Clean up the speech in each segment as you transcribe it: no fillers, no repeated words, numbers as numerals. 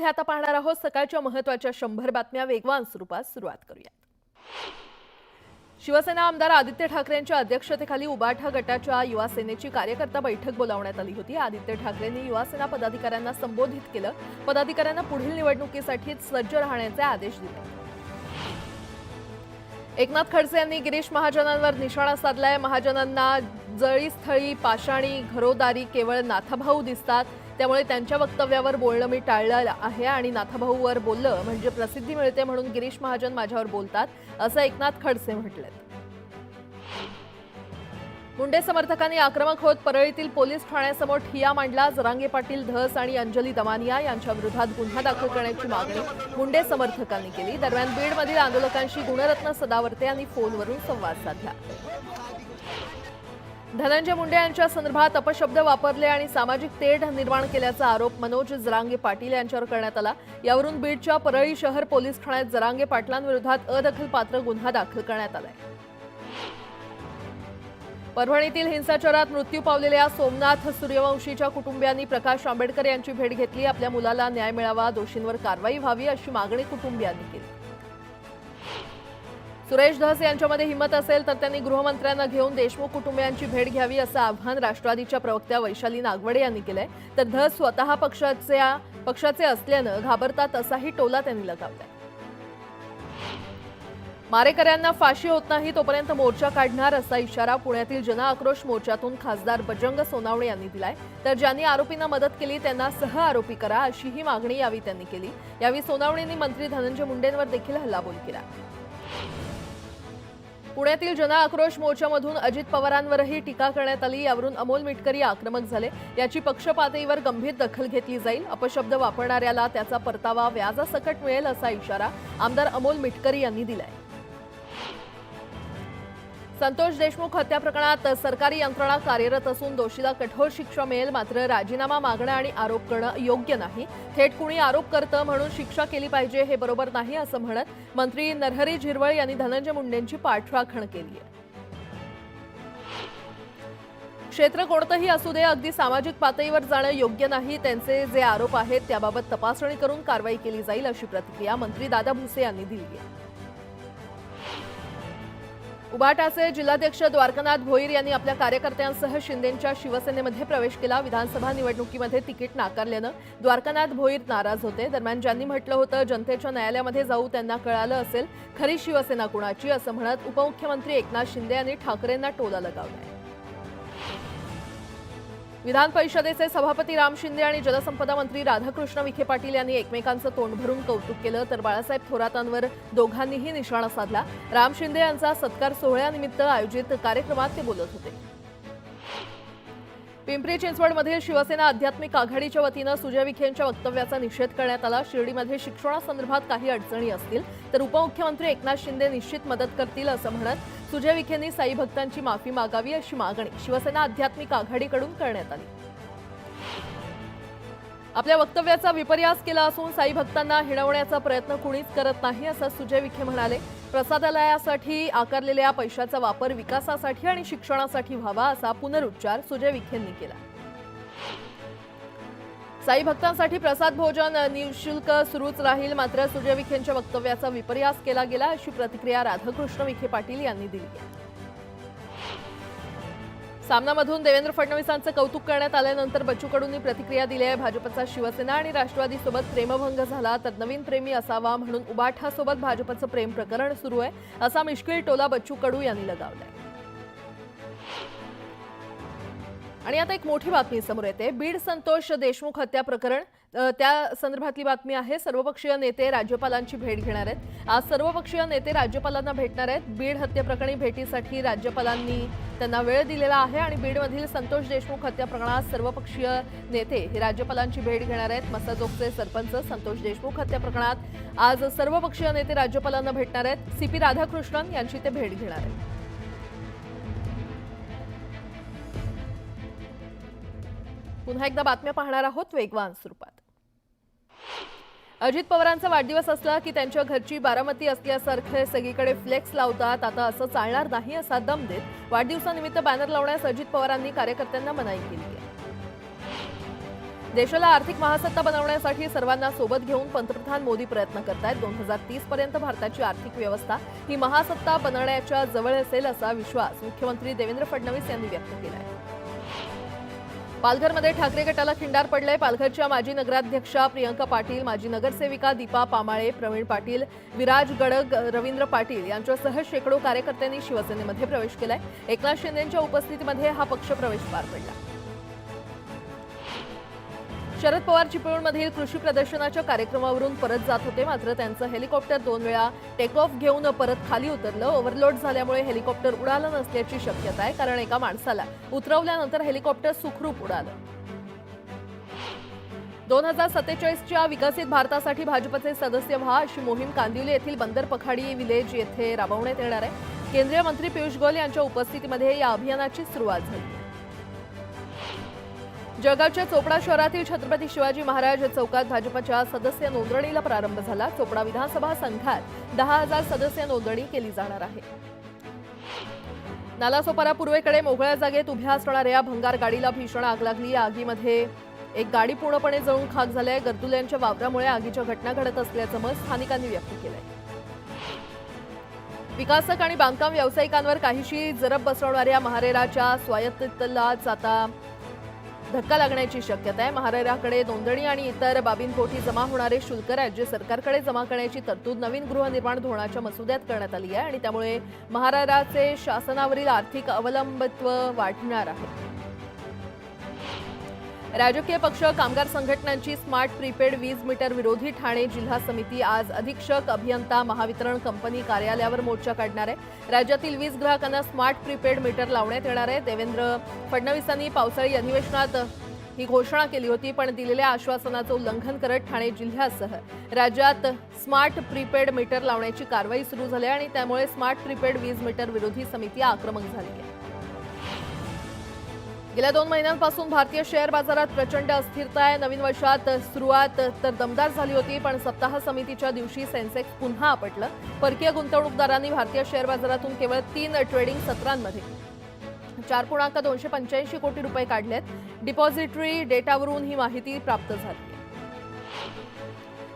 मध्ये आता पाहणार आहोत सकाळच्या महत्त्वाच्या 100 बातम्या वेगवान स्वरूपात सुरुवात करूया। शिवसेना आमदार आदित्य ठाकरेंच्या अध्यक्षतेखाली उबाठा गटाच्या युवा सेनेची कार्यकर्ता बैठक बोलावण्यात आली होती। आदित्य ठाकरेंनी युवा सेना पदाधिकाऱ्यांना संबोधित केलं। पदाधिकाऱ्यांना पुढील निवडणुकीसाठी सज्ज राहण्याचे आदेश दिले। एकनाथ खडसे यांनी गिरीश महाजनांवर निशाणा साधलाय। महाजनांना जळीस्थळी पाषाणी घरोदारी केवळ नाथाभाऊ दिसतात, त्यामुळे त्यांच्या वक्तव्यावर बोलणं मी टाळलं आहे आणि नाथाभाऊवर बोललं म्हणजे प्रसिद्धी मिळते म्हणून गिरीश महाजन माझ्यावर बोलतात, असं एकनाथ खडसे म्हटले। मुंडे समर्थकांनी आक्रमक होत परळीतील पोलीस ठाण्यासमोर ठिय्या मांडला। जरांगे पाटील धस आणि अंजली दमानिया यांच्या विरोधात गुन्हा दाखल करण्याची मागणी मुंडे समर्थकांनी केली। दरम्यान बीडमधील आंदोलकांशी गुणरत्न सदावर्ते यांनी फोनवरून संवाद साधला। धनंजय मुंडे यांच्या संदर्भात अपशब्द वापरले आणि सामाजिक तेढ निर्माण केल्याचा आरोप मनोज जरांगे पाटील यांच्यावर करण्यात आला। यावरून बीडच्या परळी शहर पोलीस ठाण्यात जरांगे पाटलांविरोधात अदखलपात्र गुन्हा दाखल करण्यात आलाय। परभणीतील हिंसाचारात मृत्यू पावलेल्या सोमनाथ सूर्यवंशीच्या कुटुंबियांनी प्रकाश आंबेडकर यांची भेट घेतली। आपल्या मुलाला न्याय मिळावा, दोषींवर कारवाई व्हावी अशी मागणी कुटुंबियांनी केली। सुरेश धस यांच्यामध्ये हिंमत असेल तर त्यांनी गृहमंत्र्यांना घेऊन देशमुख कुटुंबियांची भेट घ्यावी असं आव्हान राष्ट्रवादीच्या प्रवक्त्या वैशाली नागवडे यांनी केलंय। तर धस स्वतः पक्षाचे असल्यानं घाबरतात असाही टोला त्यांनी लगावलाय। मारेकऱ्यांना फाशी होत नाही तोपर्यंत मोर्चा काढणार असा इशारा पुण्यातील जनआक्रोश मोर्चातून खासदार बजरंग सोनावणे यांनी दिलाय। तर ज्यांनी आरोपींना मदत केली त्यांना सह आरोपी करा अशीही मागणी यावेळी त्यांनी केली। यावेळी सोनावणेंनी मंत्री धनंजय मुंडेंवर देखील हल्लाबोल केला। पुण्यातील जनआक्रोश मोर्चामधून अजित पवारांवरही टीका करण्यात आली। यावरून अमोल मिटकरी आक्रमक झाले। याची पक्षपातळीवर गंभीर दखल घेतली जाईल। अपशब्द वापरणाऱ्याला त्याचा परतावा व्याजासकट मिळेल असा इशारा आमदार अमोल मिटकरी यांनी दिलाय। संतोष देशमुख हत्या प्रकरणात सरकारी यंत्रणा कार्यरत असून दोषीला कठोर शिक्षा मिळेल, मात्र राजीनामा मागणं आणि आरोप करणं योग्य नाही। थेट कुणी आरोप करतं म्हणून शिक्षा केली पाहिजे हे बरोबर नाही असं म्हणत मंत्री नरहरी झिरवळ यांनी धनंजय मुंडेंची पाठराखण केली आहे। क्षेत्र कोणतंही असू दे, अगदी सामाजिक पातळीवर जाणं योग्य नाही। त्यांचे जे आरोप आहेत त्याबाबत तपासणी करून कारवाई केली जाईल अशी प्रतिक्रिया मंत्री दादा भुसे यांनी दिली आहे। उबाटाचे जिल्हाध्यक्ष द्वारकानाथ भोईर यांनी आपल्या कार्यकर्त्यांसह शिंदेंच्या शिवसेनेमध्ये प्रवेश केला। विधानसभा निवडणुकीमध्ये तिकीट नाकारल्यानं द्वारकानाथ भोईर नाराज होते। दरम्यान ज्यांनी म्हटलं होतं जनतेच्या न्यायालयामध्ये जाऊ त्यांना कळालं असेल खरी शिवसेना कुणाची असं म्हणत उपमुख्यमंत्री एकनाथ शिंदे यांनी ठाकरेंना टोला लगावलाय। विधान परिषदेचे सभापती राम शिंदे आणि जलसंपदा मंत्री राधाकृष्ण विखे पाटील यांनी एकमेकांचं तोंड भरून कौतुक केलं। तर बाळासाहेब थोरातांवर दोघांनीही निशाणा साधला। राम शिंदे यांचा सत्कार सोहळ्यानिमित्त आयोजित कार्यक्रमात ते बोलत होते। पिंपरी चिंचवडमधील शिवसेना आध्यात्मिक आघाडीच्या वतीनं सुजय विखेंच्या वक्तव्याचा निषेध करण्यात आला। शिर्डीमध्ये शिक्षणासंदर्भात काही अडचणी असतील तर उपमुख्यमंत्री एकनाथ शिंदे निश्चित मदत करतील असं म्हणत सुजय विखेंनी साई भक्तांची माफी मागावी अशी मागणी शिवसेना आध्यात्मिक आघाडीकडून करण्यात आली। आपल्या वक्तव्याचा विपर्यास केला असून साई भक्तांना हिणवण्याचा प्रयत्न कुणीच करत नाही असं सुजय विखे म्हणाले। प्रसादालयासाठी आकारलेल्या पैशाचा वापर विकासासाठी आणि शिक्षणासाठी व्हावा असा पुनरुच्चार सुजय विखेंनी केला। साई भक्तांसाठी प्रसाद भोजन निःशुल्क सुरूच राहील, मात्र सुजय विखेंच्या वक्तव्याचा विपर्यास केला गेला अशी प्रतिक्रिया राधाकृष्ण विखे पाटील यांनी दिली आहे। सामनामधून देवेंद्र फडणवीसांचं कौतुक करण्यात आल्यानंतर बच्चू कडूंनी प्रतिक्रिया दिली आहे। भाजपचा शिवसेना आणि राष्ट्रवादीसोबत प्रेमभंग झाला तर नवीन प्रेमी असावा म्हणून उबाठासोबत भाजपचं प्रेम प्रकरण सुरू आहे असा मिश्किल टोला बच्चू कडू यांनी लगावलाय। आणि आता एक मोठी बातमी समोर येते। बीड संतोष देशमुख हत्या प्रकरण त्या संदर्भातली बातमी आहे। सर्वपक्षीय नेते राज्यपालांची भेट घेणार आहेत। आज सर्वपक्षीय नेते राज्यपालांना भेटणार आहेत। बीड हत्येप्रकरणी भेटीसाठी राज्यपालांनी त्यांना वेळ दिलेला आहे आणि बीडमधील संतोष देशमुख हत्या प्रकरणात सर्वपक्षीय नेते हे राज्यपालांची भेट घेणार आहेत। मसाजोगचे सरपंच संतोष देशमुख हत्या प्रकरणात आज सर्वपक्षीय नेते राज्यपालांना भेटणार आहेत। सीपी राधाकृष्णन यांची ते भेट घेणार आहेत। पुन्हा एकदा बातम्या पाहणार आहोत वेगवान स्वरूपात। अजित पवारांचा वाढदिवस असला की त्यांच्या घरची बारामती असल्यासारखे सगळीकडे फ्लेक्स लावतात। आता असं चालणार नाही असा दम देत वाढदिवसानिमित्त बॅनर लावण्यास अजित पवारांनी कार्यकर्त्यांना मनाई केली आहे। देशाला आर्थिक महासत्ता बनवण्यासाठी सर्वांना सोबत घेऊन पंतप्रधान मोदी प्रयत्न करतायत. 2030 पर्यंत भारताची आर्थिक व्यवस्था ही महासत्ता बनण्याच्या जवळ असेल असा विश्वास मुख्यमंत्री देवेंद्र फडणवीस यांनी व्यक्त केला आहे. पालघरमध्ये ठाकरे गटाला खिंडार पडलंय. पालघरच्या माजी नगराध्यक्षा प्रियंका पाटील, माजी नगरसेविका दीपा पामाळे, प्रवीण पाटील, विराज गडग, रवींद्र पाटील यांच्यासह शेकडो कार्यकर्त्यांनी शिवसेनेमध्ये प्रवेश केलाय. एकनाथ शिंदेंच्या उपस्थितीमध्ये हा पक्ष प्रवेश पार पडला. शरद पवार चिपळूणमधील कृषी प्रदर्शनाच्या कार्यक्रमावरून परत जात होते, मात्र त्यांचं हेलिकॉप्टर 2 वेळा टेक ऑफ घेऊन परत खाली उतरलं. ओव्हरलोड झाल्यामुळे हेलिकॉप्टर उडालं नसल्याची शक्यता आहे, कारण एका माणसाला उतरवल्यानंतर हेलिकॉप्टर सुखरूप उडालं. 2047च्या विकसित भारतासाठी भाजपचे सदस्य व्हा अशी मोहीम कांदिवली येथील बंदर पखाडी विलेज येथे राबवण्यात येणार आहे. केंद्रीय मंत्री पियुष गोयल यांच्या उपस्थितीमध्ये या अभियानाची सुरुवात झाली. जळगावच्या चोपडा शहरातील छत्रपती शिवाजी महाराज चौकात भाजपच्या सदस्य नोंदणीला प्रारंभ झाला. चोपडा विधानसभा संघात 10,000 सदस्य नोंदणी केली जाणार आहे. नालासोपारा पूर्वेकडे मोकळ्या जागेत उभ्या असणाऱ्या भंगार गाडीला भीषण आग लागली. या आगीमध्ये एक गाडी पूर्णपणे जळून खाक झाली आहे. गर्दुल्यांच्या वावरामुळे आगीच्या घटना घडत असल्याचं मत स्थानिकांनी व्यक्त केलंय. विकासक आणि बांधकाम व्यावसायिकांवर काहीशी जरब बसवणाऱ्या महारेराच्या स्वायत्ततेलाच आता धक्का लागण्याची शक्यता आहे. महारेराकडे नोंदणी आणि इतर बाबींपोटी जमा होणारे शुल्क राज्य सरकारकडे जमा करण्याची तरतूद नवीन गृहनिर्माण धोरणाच्या मसुद्यात करण्यात आली आहे आणि त्यामुळे महारेराचे शासनावरील आर्थिक अवलंबित्व वाढणार आहे. राजकीय पक्ष, कामगार संघटनांची स्मार्ट प्रीपेड वीज मीटर विरोधी ठाणे जिल्हा समिती आज अधीक्षक अभियंता महावितरण कंपनी कार्यालयावर मोर्चा काढणार आहे. राज्यातील वीज ग्राहकांना स्मार्ट प्रीपेड मीटर लावण्यात येणार आहे. देवेंद्र फडणवीसांनी पावसाळी अधिवेशनात ही घोषणा केली होती, पण दिलेल्या आश्वासनाचं उल्लंघन करत ठाणे जिल्ह्यासह राज्यात स्मार्ट प्रीपेड मीटर लावण्याची कारवाई सुरू झाली आहे आणि त्यामुळे स्मार्ट प्रीपेड वीज मीटर विरोधी समिती आक्रमक झाली आहे. गेल्या 2 महिन्यांपासून भारतीय शेअर बाजारात प्रचंड अस्थिरता आहे. नवीन वर्षात सुरुवात तर दमदार झाली होती, पण सप्ताह समितीच्या दिवशी सेन्सेक्स पुन्हा आपटलं. परकीय गुंतवणूकदारांनी भारतीय शेअर बाजारातून केवळ 3 ट्रेडिंग सत्रांमध्ये 4.285 कोटी रुपये काढलेत. डिपॉझिटरी डेटावरून ही माहिती प्राप्त झाली.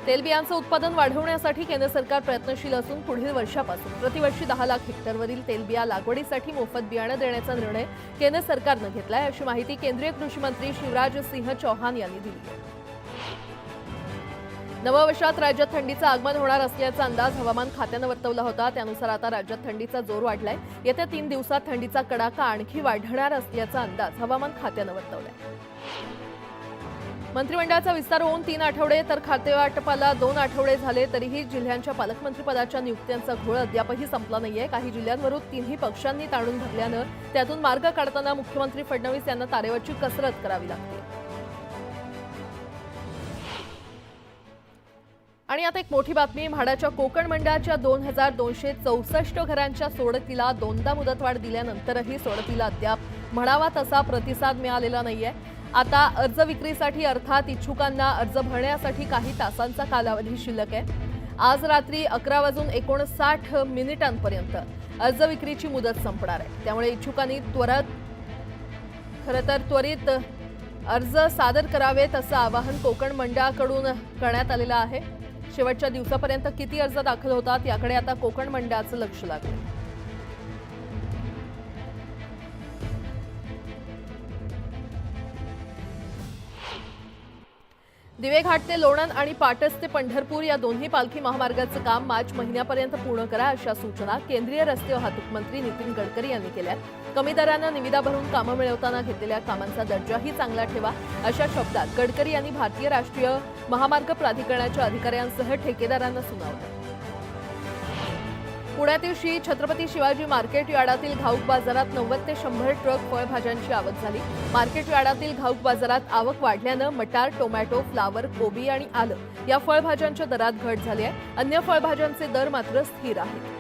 तेलबियांचं उत्पादन वाढवण्यासाठी केंद्र सरकार प्रयत्नशील असून पुढील वर्षापासून प्रतिवर्षी 10 लाख हेक्टरवरील तेलबिया लागवडीसाठी मोफत बियाणं देण्याचा निर्णय केंद्र सरकारनं घेतलाय, अशी माहिती केंद्रीय कृषी मंत्री शिवराज सिंह चौहान यांनी दिली. नववर्षात राज्यात थंडीचं आगमन होणार असल्याचा अंदाज हवामान खात्यानं वर्तवला होता. त्यानुसार आता राज्यात थंडीचा जोर वाढलाय. येत्या 3 दिवसात थंडीचा कडाका आणखी वाढणार असल्याचा अंदाज हवामान खात्यानं वर्तवलाय. मंत्रिमंडळाचा विस्तार होऊन 3 आठवडे तर खातेवाटपाला 2 आठवडे झाले तरीही जिल्ह्यांच्या पालकमंत्रीपदाच्या नियुक्त्यांचा घोळ अद्यापही संपला नाहीये. काही जिल्ह्यांवरून 3ही पक्षांनी ताणून धरल्यानं त्यातून मार्ग काढताना मुख्यमंत्री फडणवीस यांना तारेवरची कसरत करावी लागते. आणि आता एक मोठी बातमी. म्हाडाच्या कोकण मंडळाच्या 2264 घरांच्या सोडतीला 2दा मुदतवाढ दिल्यानंतरही सोडतीला अद्याप म्हणावा तसा प्रतिसाद मिळालेला नाहीये. आता अर्ज विक्रीसाठी अर्थात इच्छुकांना अर्ज भरण्यासाठी काही तासांचा कालावधी शिल्लक आहे. आज रात्री 11:59 अर्ज विक्रीची मुदत संपणार आहे. त्यामुळे इच्छुकांनी त्वरित अर्ज सादर करावेत असं आवाहन कोकण मंडळाकडून करण्यात आलेलं आहे. शेवटच्या दिवसापर्यंत किती अर्ज दाखल होतात याकडे आता कोकण मंडळाचं लक्ष लागलं. दिवेघाट ते लोणंद आणि पाटस ते पंढरपूर या दोन्ही पालखी महामार्गाचं काम मार्च महिन्यापर्यंत पूर्ण करा अशा सूचना केंद्रीय रस्ते वाहतूक मंत्री नितीन गडकरी यांनी केल्या. कमी दरानं निविदा भरून कामं मिळवताना घेतलेल्या कामांचा दर्जाही चांगला ठेवा अशा शब्दात गडकरी यांनी भारतीय राष्ट्रीय महामार्ग प्राधिकरणाच्या अधिकाऱ्यांसह ठेकेदारांना सुनावलं. पुण्यातील श्री छत्रपती शिवाजी मार्केट यार्डातील घाऊक बाजारात 90 ते 100 ट्रक फळभाज्यांची आवक झाली. मार्केट यार्डातील घाऊक बाजारात आवक वाढल्यानं मटार, टोमॅटो, फ्लावर, कोबी आणि आलं या फळभाज्यांच्या दरात घट झाली आहे. अन्य फळभाज्यांचे दर मात्र स्थिर आहेत.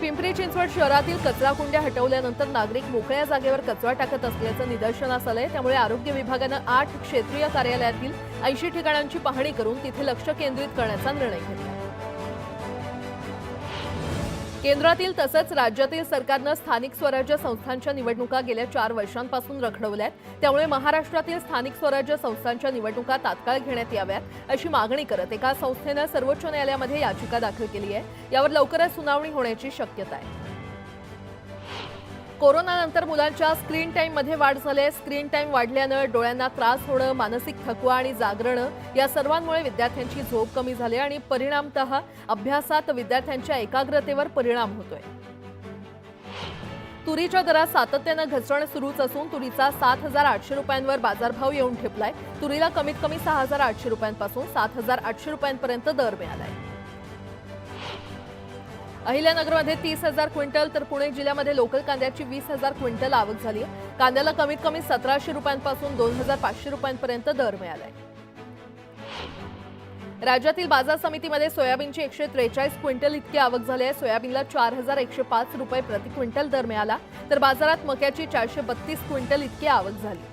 पिंपरी चिंचवड शहरातील कचरा कुंड्या हटवल्यानंतर नागरिक मोकळ्या जागेवर कचरा टाकत असल्याचं निदर्शनास आलंय. त्यामुळे आरोग्य विभागानं 8 क्षेत्रीय कार्यालयातील 80 ठिकाणांची पाहणी करून तिथे लक्ष केंद्रित करण्याचा निर्णय घेतला. केंद्रातील तसंच राज्यातील सरकारनं स्थानिक स्वराज्य संस्थांच्या निवडणुका गेल्या 4 वर्षांपासून रखडवल्यात. त्यामुळे महाराष्ट्रातील स्थानिक स्वराज्य संस्थांच्या निवडणुका तात्काळ घेण्यात याव्यात अशी मागणी करत एका संस्थेनं सर्वोच्च न्यायालयामध्ये याचिका दाखल केली आहे. यावर लवकरच सुनावणी होण्याची शक्यता आहे. कोरोनानंतर मुलांच्या स्क्रीन टाईममध्ये वाढ झाली आहे. स्क्रीन टाईम वाढल्यानं डोळ्यांना त्रास होणं, मानसिक थकवा आणि जागरणं या सर्वांमुळे विद्यार्थ्यांची झोप कमी झाली आणि परिणामतः अभ्यासात विद्यार्थ्यांच्या एकाग्रतेवर परिणाम होतोय. तुरीच्या दरात सातत्यानं घसरण सुरूच असून तुरीचा 7,800 रुपयांवर बाजारभाव येऊन ठेपलाय. तुरीला कमीत कमी 6,800 रुपयांपासून 7,800 रुपयांपर्यंत दर मिळालाय. अहिल्यानगरमध्ये 30,000 क्विंटल तर पुणे जिल्ह्यामध्ये लोकल कांद्याची 20,000 क्विंटल आवक झाली आहे. कांद्याला कमीत कमी 1,700 रुपयांपासून 2,500 रुपयांपर्यंत दर मिळालाय. राज्यातील बाजार समितीमध्ये सोयाबीनची 143 क्विंटल इतकी आवक झाली आहे. सोयाबीनला 4,105 रुपये प्रति क्विंटल दर मिळाला तर बाजारात मक्याची 432 क्विंटल इतकी आवक झाली.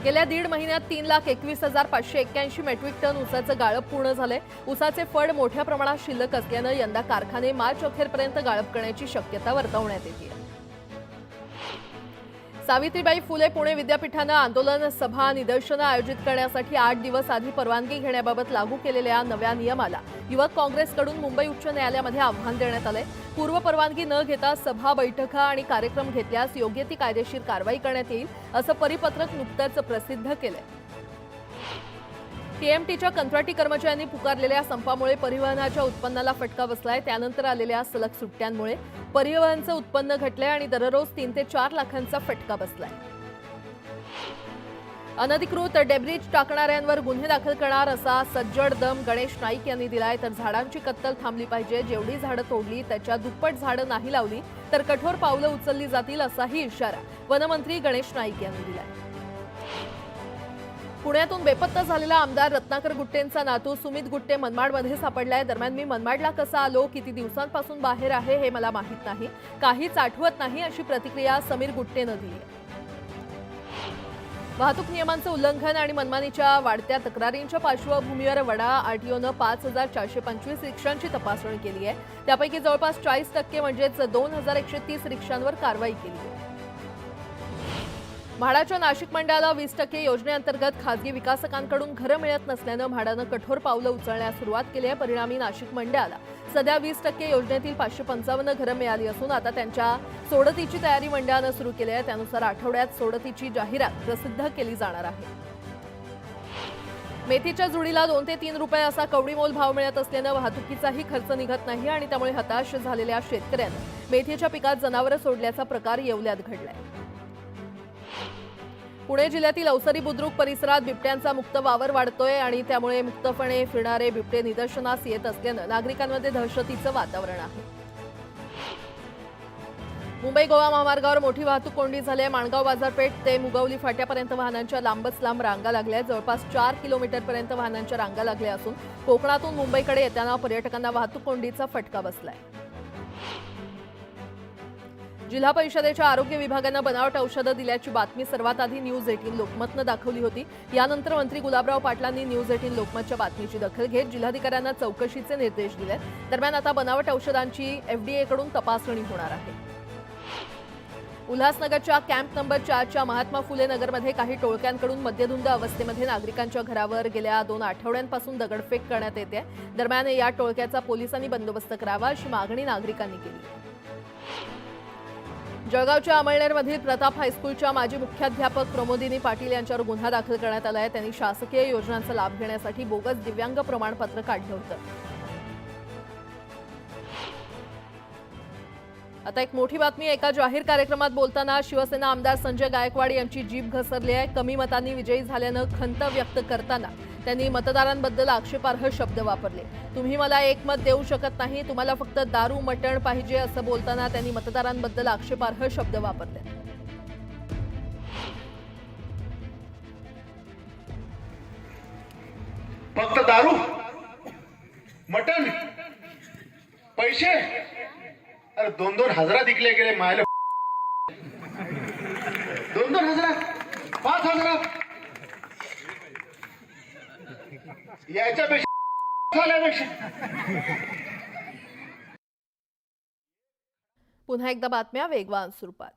गेल्या दीड महिन्यात 3,21,581 मेट्रिक टन ऊसाचं गाळप पूर्ण झालंय. ऊसाचे फड मोठ्या प्रमाणात शिल्लक असल्यानं यंदा कारखाने मार्च अखेरपर्यंत गाळप करण्याची शक्यता वर्तवण्यात येते. सावित्रीबाई फुले पुणे विद्यापीठानं आंदोलन सभा निदर्शनं आयोजित करण्यासाठी 8 दिवस आधी परवानगी घेण्याबाबत लागू केलेल्या नव्या नियमाला युवक काँग्रेसकडून मुंबई उच्च न्यायालयामध्ये आव्हान देण्यात आलंय. पूर्व परवानगी न घेता सभा, बैठका आणि कार्यक्रम घेतल्यास योग्य ती कायदेशीर कारवाई करण्यात येईल असं परिपत्रक नुकतंच प्रसिद्ध केलंय. टीएमटीच्या कंत्राटी कर्मचाऱ्यांनी पुकारलेल्या संपामुळे परिवहनाच्या उत्पन्नाला फटका बसलाय. त्यानंतर आलेल्या सलग सुट्ट्यांमुळे परिवहनचं उत्पन्न घटलंय आणि दररोज 3 ते 4 लाखांचा फटका बसलाय. अनधिकृत डेब्रिज टाकणाऱ्यांवर गुन्हे दाखल करणार असा सज्जड दम गणेश नाईक यांनी दिलाय. तर झाडांची कत्तल थांबली पाहिजे, जेवढी झाडं तोडली त्याच्या दुप्पट झाडं नाही लावली तर कठोर पावलं उचलली जातील असाही इशारा वनमंत्री गणेश नाईक यांनी दिलाय. पुण्यातून बेपत्ता झालेला आमदार रत्नाकर गुट्टेंचा नातू सुमित गुट्टे मनमाडमध्ये सापडलाय. दरम्यान मी मनमाडला कसा आलो, किती दिवसांपासून बाहेर आहे हे मला माहीत नाही, काहीच आठवत नाही अशी प्रतिक्रिया समीर गुट्टेनं दिली. वाहतूक नियमांचं उल्लंघन आणि मनमानीच्या वाढत्या तक्रारींच्या पार्श्वभूमीवर वडा आरटीओनं 5,425 रिक्षांची तपासणी केली आहे. त्यापैकी जवळपास 40% म्हणजेच 2,130 रिक्षांवर कारवाई केली आहे. म्हाडाच्या नाशिक मंडळाला 20% योजनेअंतर्गत खासगी विकासकांकडून घरं मिळत नसल्यानं म्हाडानं कठोर पावलं उचलण्यास सुरुवात केली आहे. परिणामी नाशिक मंडळाला सध्या 20% योजनेतील 555 घरं मिळाली असून आता त्यांच्या सोडतीची तयारी मंडळानं सुरू केली आहे. त्यानुसार आठवड्यात सोडतीची जाहिरात प्रसिद्ध केली जाणार आहे. मेथीच्या जुडीला 2 ते 3 रुपये असा कवडीमोल भाव मिळत असल्यानं वाहतुकीचाही खर्च निघत नाही आणि त्यामुळे हताश झालेल्या शेतकऱ्यांना मेथीच्या पिकात जनावरं सोडल्याचा प्रकार येवल्यात घडलाय. पुणे जिल्ह्यातील अवसरी बुद्रुक परिसरात बिबट्यांचा मुक्त वावर वाढतोय आणि त्यामुळे मुक्तपणे फिरणारे बिबटे निदर्शनास येत असल्यानं नागरिकांमध्ये दहशतीचं वातावरण आहे. मुंबई गोवा महामार्गावर मोठी वाहतूक कोंडी झाली आहे. माणगाव बाजारपेठ ते मुगवली फाट्यापर्यंत वाहनांच्या लांबच लांब रांगा लागल्या. जवळपास 4 किलोमीटरपर्यंत वाहनांच्या रांगा लागल्या असून कोकणातून मुंबईकडे येताना पर्यटकांना वाहतूक कोंडीचा फटका बसलाय. जिल्हा परिषदेच्या आरोग्य विभागानं बनावट औषधं दिल्याची बातमी सर्वात आधी न्यूज 18 लोकमतनं दाखवली होती. यानंतर मंत्री गुलाबराव पाटलांनी न्यूज 18 लोकमतच्या बातमीची दखल घेत जिल्हाधिकाऱ्यांना चौकशीचे निर्देश दिले. दरम्यान आता बनावट औषधांची एफडीएकडून तपासणी होणार आहे. उल्हासनगरच्या कॅम्प नंबर 4च्या महात्मा फुले नगरमध्ये काही टोळक्यांकडून मद्यधुंद अवस्थेमध्ये नागरिकांच्या घरावर गेल्या 2 आठवड्यांपासून दगडफेक करण्यात येते. दरम्यान या टोळक्याचा पोलिसांनी बंदोबस्त करावा अशी मागणी नागरिकांनी केली. जळगावच्या अमळनेरमधील प्रताप हायस्कूलच्या माजी मुख्याध्यापक प्रमोदिनी पाटील यांच्यावर गुन्हा दाखल करण्यात आला आहे. त्यांनी शासकीय योजनांचा लाभ घेण्यासाठी बोगस दिव्यांग प्रमाणपत्र काढलं होतं. आता एक मोठी बातमी. एका जाहीर कार्यक्रमात बोलताना शिवसेना आमदार संजय गायकवाड यांची जीभ घसरली आहे. कमी मतांनी विजयी झाल्यानं खंत व्यक्त करताना त्यांनी मतदारांबद्दल आक्षेपार्ह शब्द वापरले. तुम्ही मला एक मत देऊ शकत नाही, तुम्हाला फक्त दारू मटण पाहिजे असं बोलताना त्यांनी मतदारांबद्दल आक्षेपार्ह शब्द वापरले. फक्त दारू मटण पैसे, अरे 2-2 हजारात विकले गेले मायला. 2-2 हजारात 5 हजारात याच्यापेक्षा झाल्यापेक्षा पुन्हा एकदा बातम्या वेगवान स्वरूपात.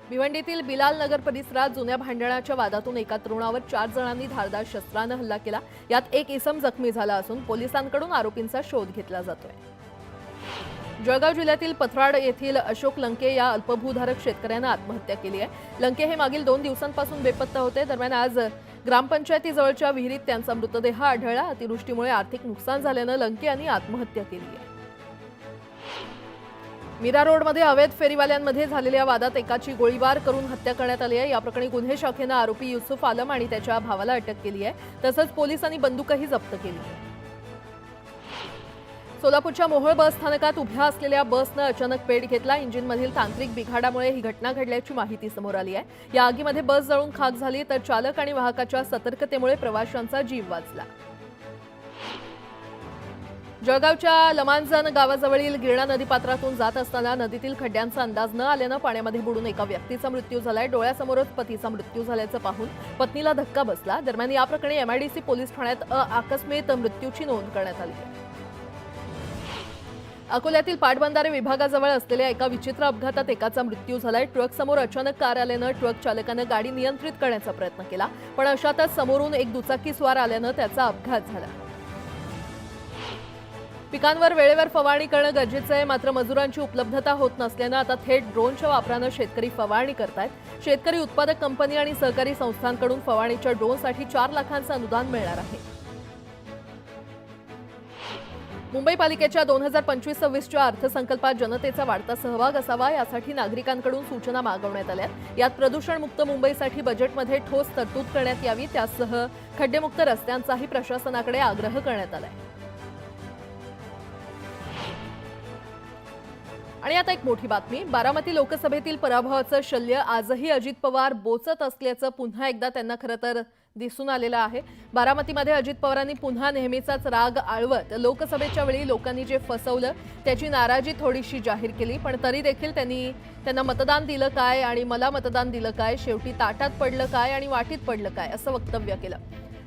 भिवंडीतील बिलाल नगर परिसरात जुन्या भांडणाच्या वादातून एका तरुणावर 4 जणांनी धारदार शस्त्रानं हल्ला केला. यात एक इसम जखमी झाला असून पोलिसांकडून आरोपींचा शोध घेतला जातोय. जळगाव जिल्ह्यातील पथराड येथील अशोक लंके या अल्पभूधारक शेतकऱ्यानं आत्महत्या केली आहे. लंके हे मागील 2 दिवसांपासून बेपत्ता होते. दरम्यान आज ग्रामपंचायतीजवळच्या विहिरीत त्यांचा मृतदेह आढळला. अतिवृष्टीमुळे आर्थिक नुकसान झाल्यानं लंके यांनी आत्महत्या केली आहे. मीरा रोडमध्ये अवैध फेरीवाल्यांमध्ये झालेल्या वादात एकाची गोळीबार करून हत्या करण्यात आली आहे. या प्रकरणी गुन्हे शाखेनं आरोपी युसुफ आलम आणि त्याच्या भावाला अटक केली आहे. तसंच पोलिसांनी बंदूकही जप्त केली आहे. सोलापूरच्या मोहोळ बस स्थानकात उभ्या असलेल्या बसनं अचानक पेट घेतला. इंजिनमधील तांत्रिक बिघाडामुळे ही घटना घडल्याची माहिती समोर आली आहे. या आगीमध्ये बस जळून खाक झाली तर चालक आणि वाहकाच्या सतर्कतेमुळे प्रवाशांचा जीव वाचला. जळगावच्या लमांजन गावाजवळील गिरणा नदीपात्रातून जात असताना नदीतील खड्ड्यांचा अंदाज न आल्यानं पाण्यामध्ये बुडून एका व्यक्तीचा मृत्यू झालाय. डोळ्यासमोरच पतीचा मृत्यू झाल्याचं पाहून पत्नीला धक्का बसला. दरम्यान या प्रकरणी एमआयडीसी पोलीस ठाण्यात आकस्मिक मृत्यूची नोंद करण्यात आली आहे. अकोल्यातील पाटबंधारे विभागाजवळ असलेल्या एका विचित्र अपघातात एकाचा मृत्यू झालाय. ट्रक समोर अचानक कार आल्यानं ट्रक चालकानं गाडी नियंत्रित करण्याचा प्रयत्न केला, पण अशातच समोरून एक दुचाकीस्वार आल्यानं त्याचा अपघात झाला. पिकांवर वेळेवर फवारणी करणं गरजेचं आहे, मात्र मजुरांची उपलब्धता होत नसल्यानं आता थेट ड्रोनच्या वापरानं शेतकरी फवारणी करतायत. शेतकरी उत्पादक कंपनी आणि सहकारी संस्थांकडून फवारणीच्या ड्रोनसाठी 4 लाखांचं अनुदान मिळणार आहे. मुंबई पालिकेच्या 2025-26च्या अर्थसंकल्पात जनतेचा वाढता सहभाग असावा, यासाठी नागरिकांकडून सूचना मागवण्यात आल्या. यात प्रदूषणमुक्त मुंबईसाठी बजेटमध्ये ठोस तरतूद करण्यात यावी, त्यासह खड्डेमुक्त रस्त्यांचाही प्रशासनाकडे आग्रह करण्यात आलाय. आणि आता एक मोठी बातमी. बारामती लोकसभेतील पराभवाचं शल्य आजही अजित पवार बोचत असल्याचं पुन्हा एकदा त्यांना खरं तर दिसून आलेलं आहे. बारामतीमध्ये अजित पवारांनी पुन्हा नेहमीचाच राग आळवत लोकसभेच्या वेळी लोकांनी जे फसवलं त्याची नाराजी थोडीशी जाहीर केली, पण तरी देखील त्यांना मतदान दिलं काय आणि मला मतदान दिलं काय, शेवटी ताटात पडलं काय आणि वाटीत पडलं काय, असं वक्तव्य केलं.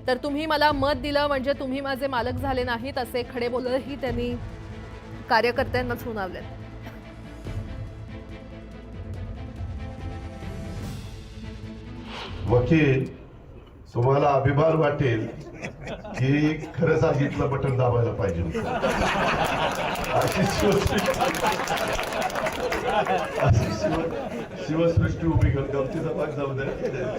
तर तुम्ही मला मत दिलं म्हणजे तुम्ही माझे मालक झाले नाहीत, असे खडे बोलही त्यांनी कार्यकर्त्यांना सुनावले. वकील, तुम्हाला अभिमान वाटेल की खरं सांगितलं बटन दाबायला पाहिजे होतं. शिवसृष्टी उभी करते गमतीचा भाग जाऊ द्या.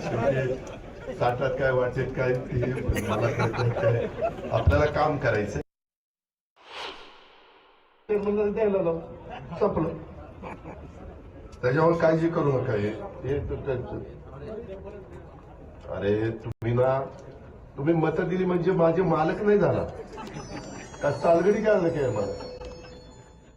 शेवटी ताटात काय वाटेत काय ते मला कळतं काय, आपल्याला काम करायचं द्यायला लाव, संपलं. त्याच्यावर काळजी करू नका. हे अरे तुम्ही मतं दिली म्हणजे माझे मालक नाही झाला का? सालगडी काय मला